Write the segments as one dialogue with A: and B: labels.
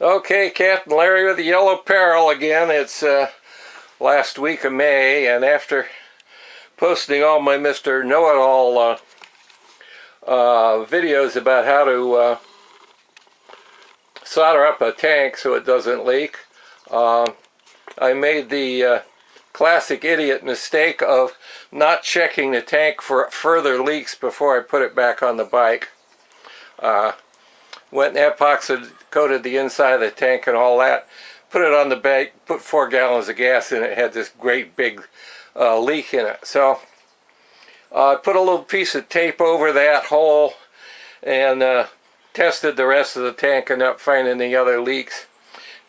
A: Okay, Captain Larry with the Yellow Peril again. It's last week of May, and after posting all my Mr. Know-It-All videos about how to solder up a tank so it doesn't leak, I made the classic idiot mistake of not checking the tank for further leaks before I put it back on the bike. Went and epoxy coated the inside of the tank and all that, put it on the bike, put 4 gallons of gas in it, had this great big leak in it. So I put a little piece of tape over that hole and tested the rest of the tank and not finding any other leaks.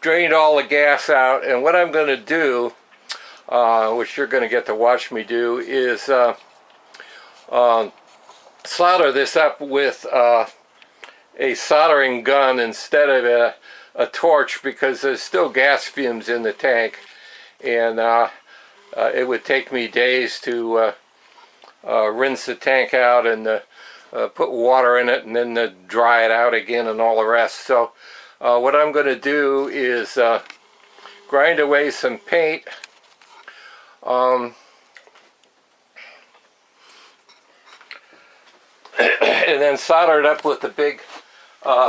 A: Drained all the gas out, and what I'm going to do, which you're going to get to watch me do, is solder this up with a soldering gun instead of a torch, because there's still gas fumes in the tank, and it would take me days to rinse the tank out and put water in it and then dry it out again and all the rest. So what I'm going to do is grind away some paint, and then solder it up with the big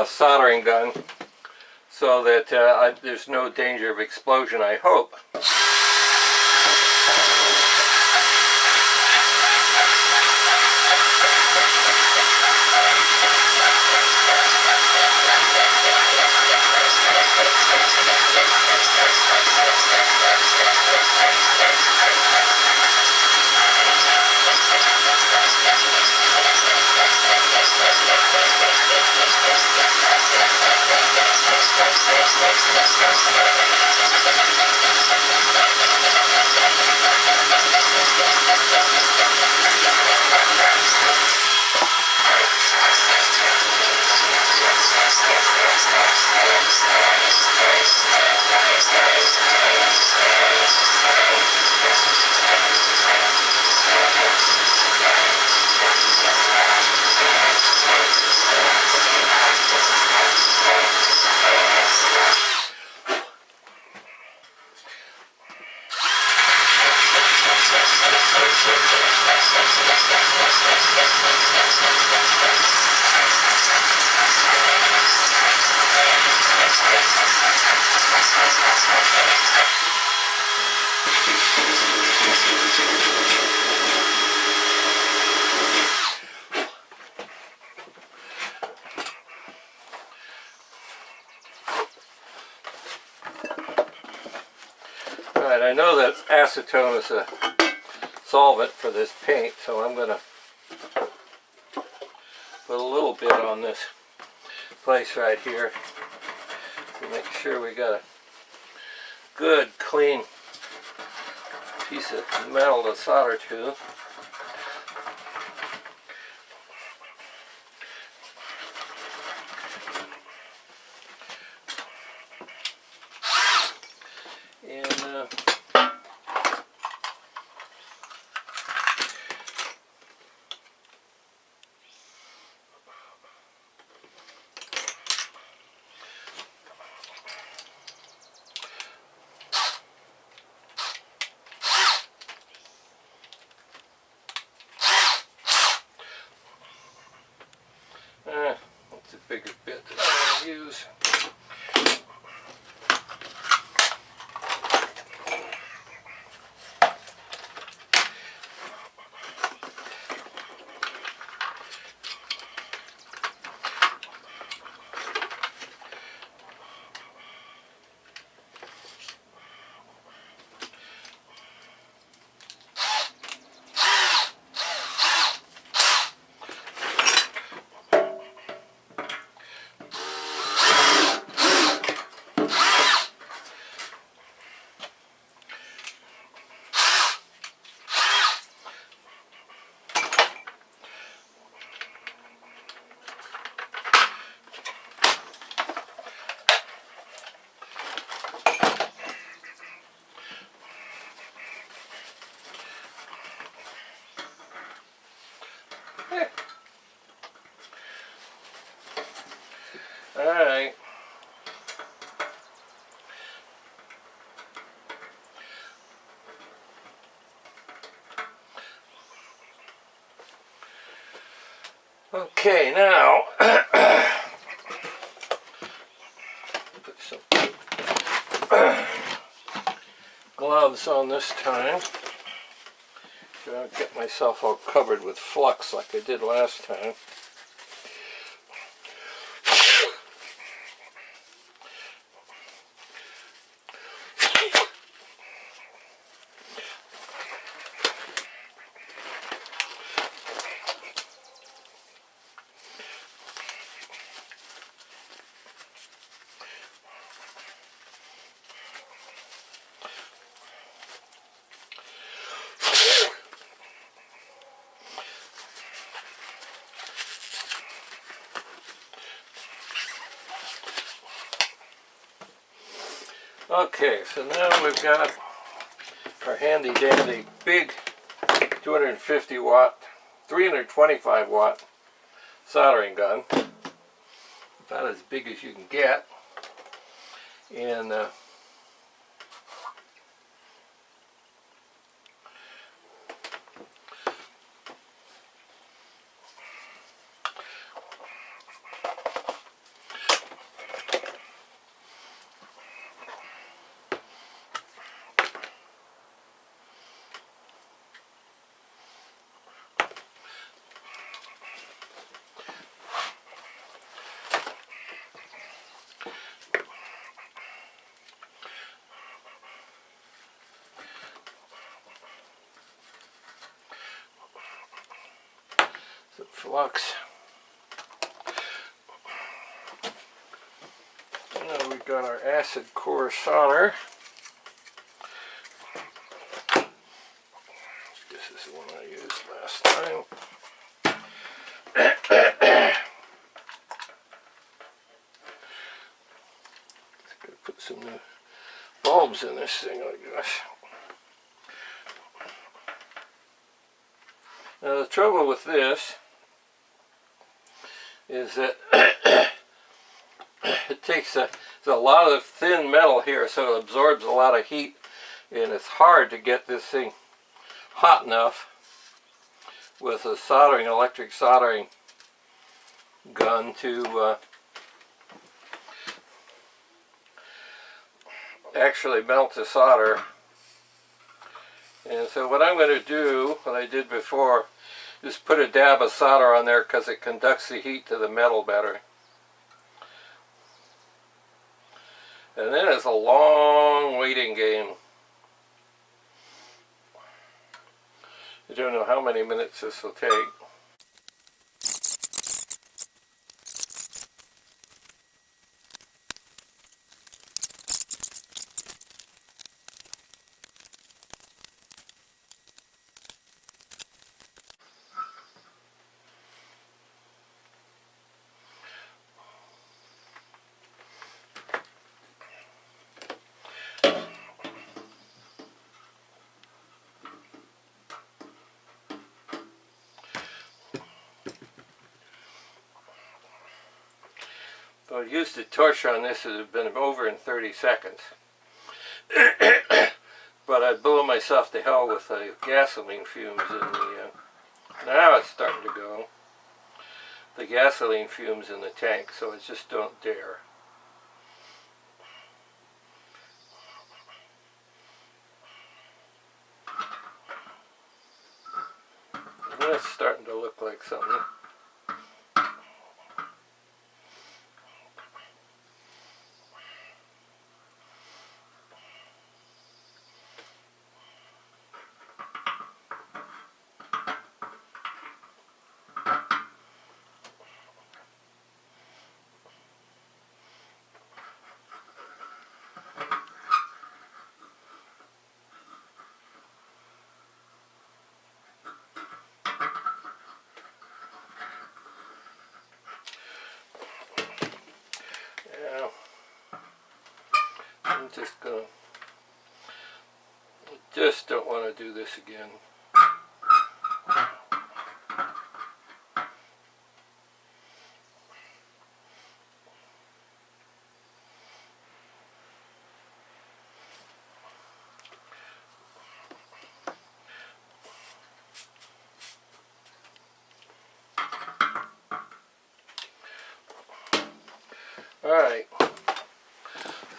A: soldering gun so that there's no danger of explosion, I hope. Alright, I know that acetone is a solvent for this paint, so I'm going to put a little bit on this place right here to make sure we got a good, clean piece of metal to solder to. That's a bigger bit that I want to use. Okay, now put some gloves on this time. So I'll get myself all covered with flux like I did last time. Okay, so now we've got our handy dandy big 250 watt, 325 watt soldering gun, about as big as you can get, and some flux. Now we've got our acid core solder. This is the one I used last time. Gotta put some new bulbs in this thing, I guess. Now the trouble with this is that it takes a lot of thin metal here, so it absorbs a lot of heat, and it's hard to get this thing hot enough with a electric soldering gun to actually melt the solder. And so what I'm going to do, what I did before, is put a dab of solder on there because it conducts the heat to the metal better. And then it's a long waiting game. I don't know how many minutes this will take. If I used a torch on this, it would have been over in 30 seconds. But I blew myself to hell with the gasoline fumes in the, now it's starting to go. The gasoline fumes in the tank, so I just don't dare. That's starting to look like something. I'm just don't want to do this again.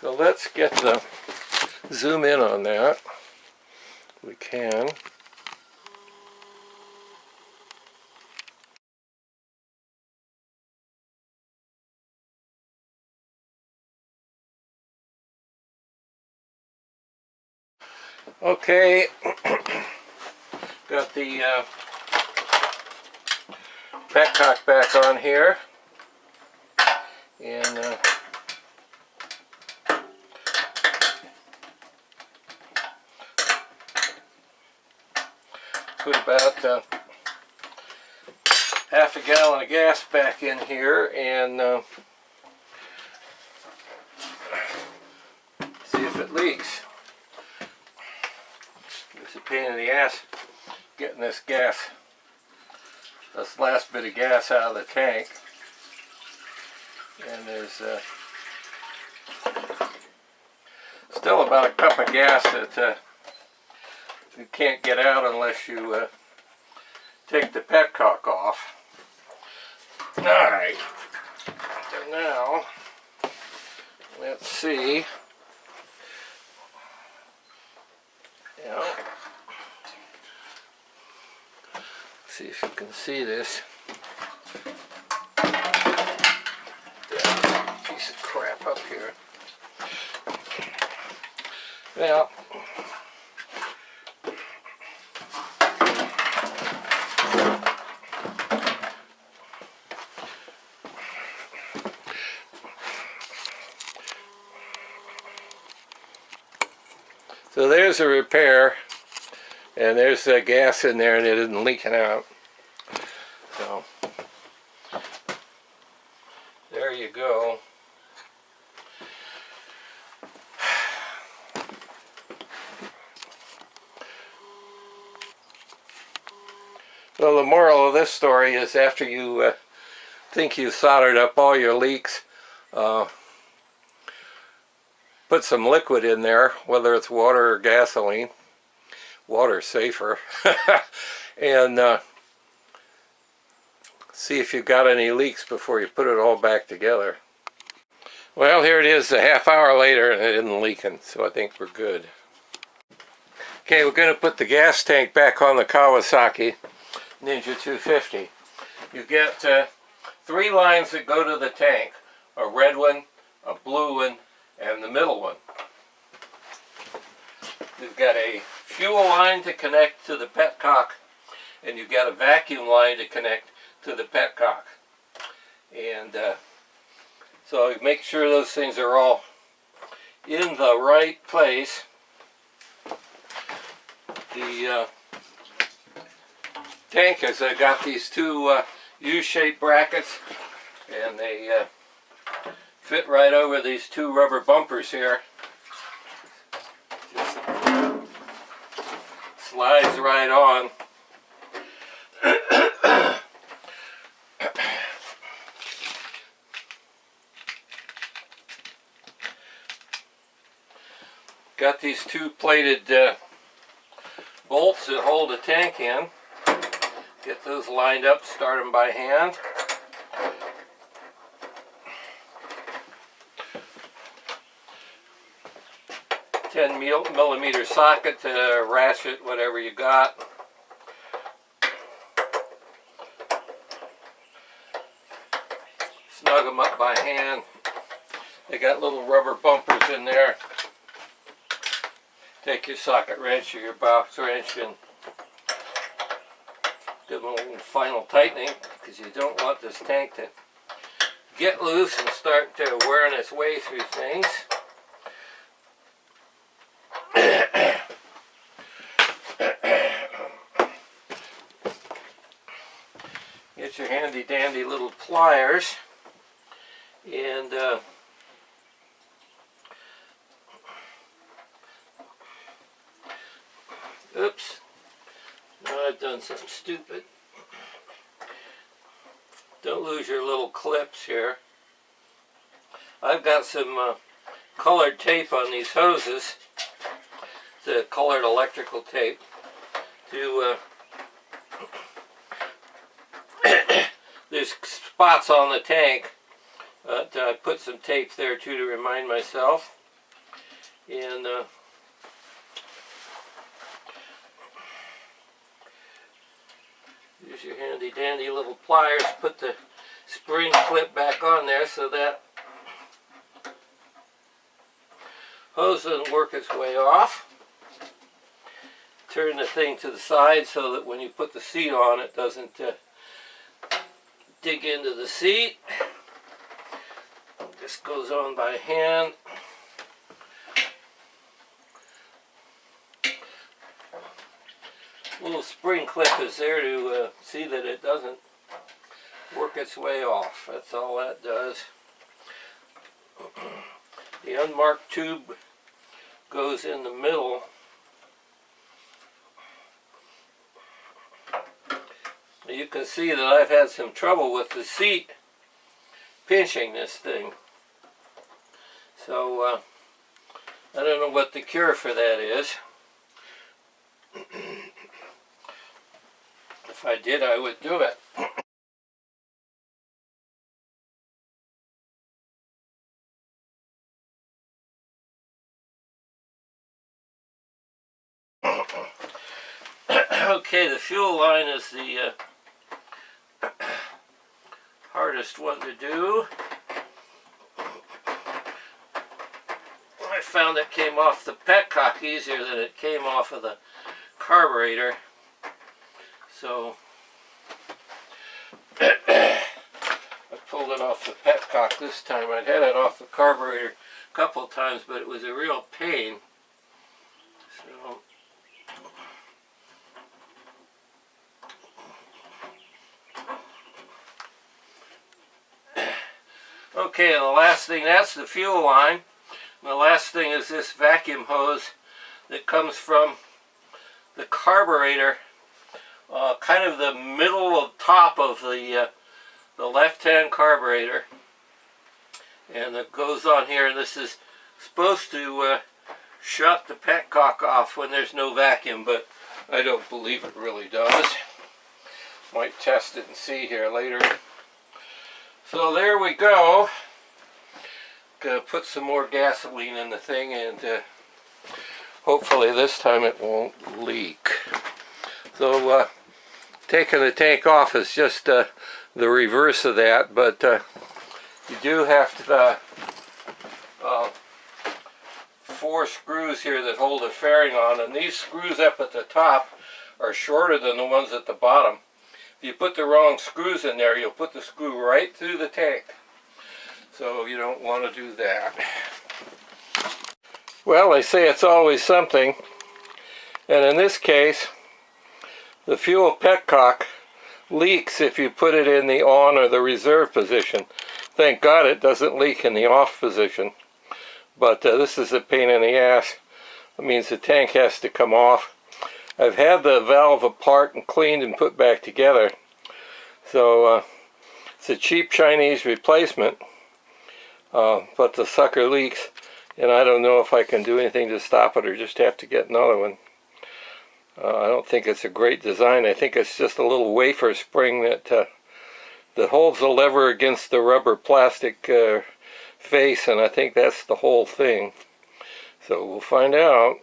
A: So let's get the zoom in on that. We can. Okay, got the petcock back on here, and put about half a gallon of gas back in here, and see if it leaks. It's a pain in the ass getting this last bit of gas out of the tank. And there's still about a cup of gas that you can't get out unless you take the petcock off. Alright, so now let's see. See if you can see this. Piece of crap up here. Well, so there's a repair, and there's the gas in there and it isn't leaking out. So there you go. Well, the moral of this story is after you think you've soldered up all your leaks, put some liquid in there, whether it's water or gasoline. Water's safer. And see if you've got any leaks before you put it all back together. Well, here it is a half hour later and it isn't leaking, so I think we're good. Okay, we're going to put the gas tank back on the Kawasaki Ninja 250. You get 3 lines that go to the tank. A red one, a blue one, and the middle one. You've got a fuel line to connect to the petcock, and you've got a vacuum line to connect to the petcock. And so make sure those things are all in the right place. The tank has got these 2 U-shaped brackets, and they fit right over these 2 rubber bumpers here. Just slides right on. Got these 2 plated bolts that hold the tank in. Get those lined up, start them by hand. $10mm socket to ratchet whatever you got. Snug them up by hand. They got little rubber bumpers in there. Take your socket wrench or your box wrench and give them a little final tightening, because you don't want this tank to get loose and start wearing its way through things. Get your handy dandy little pliers and oops, now I've done something stupid. Don't lose your little clips here. I've got some colored tape on these hoses. It's a colored electrical tape to there's spots on the tank, but I put some tape there too to remind myself. And use your handy dandy little pliers, put the spring clip back on there so that hose doesn't work its way off. Turn the thing to the side so that when you put the seat on, it doesn't dig into the seat. This goes on by hand. Little spring clip is there to see that it doesn't work its way off. That's all that does. The unmarked tube goes in the middle. You can see that I've had some trouble with the seat pinching this thing. So I don't know what the cure for that is. If I did, I would do it. Okay, the fuel line is the hardest one to do. I found it came off the petcock easier than it came off of the carburetor. So I pulled it off the petcock this time. I'd had it off the carburetor a couple of times, but it was a real pain. So okay, and the last thing, that's the fuel line. And the last thing is this vacuum hose that comes from the carburetor, kind of the middle of top of the left-hand carburetor. And it goes on here, and this is supposed to shut the petcock off when there's no vacuum, but I don't believe it really does. Might test it and see here later. So there we go. Gonna put some more gasoline in the thing, and hopefully this time it won't leak. So taking the tank off is just the reverse of that, but you do have to 4 screws here that hold the fairing on, and these screws up at the top are shorter than the ones at the bottom. If you put the wrong screws in there, you'll put the screw right through the tank. So you don't want to do that. Well, they say it's always something, and in this case the fuel petcock leaks if you put it in the on or the reserve position. Thank God it doesn't leak in the off position, but this is a pain in the ass. It means the tank has to come off. I've had the valve apart and cleaned and put back together, so it's a cheap Chinese replacement, but the sucker leaks, and I don't know if I can do anything to stop it or just have to get another one. I don't think it's a great design. I think it's just a little wafer spring that holds the lever against the rubber plastic face, and I think that's the whole thing. So we'll find out.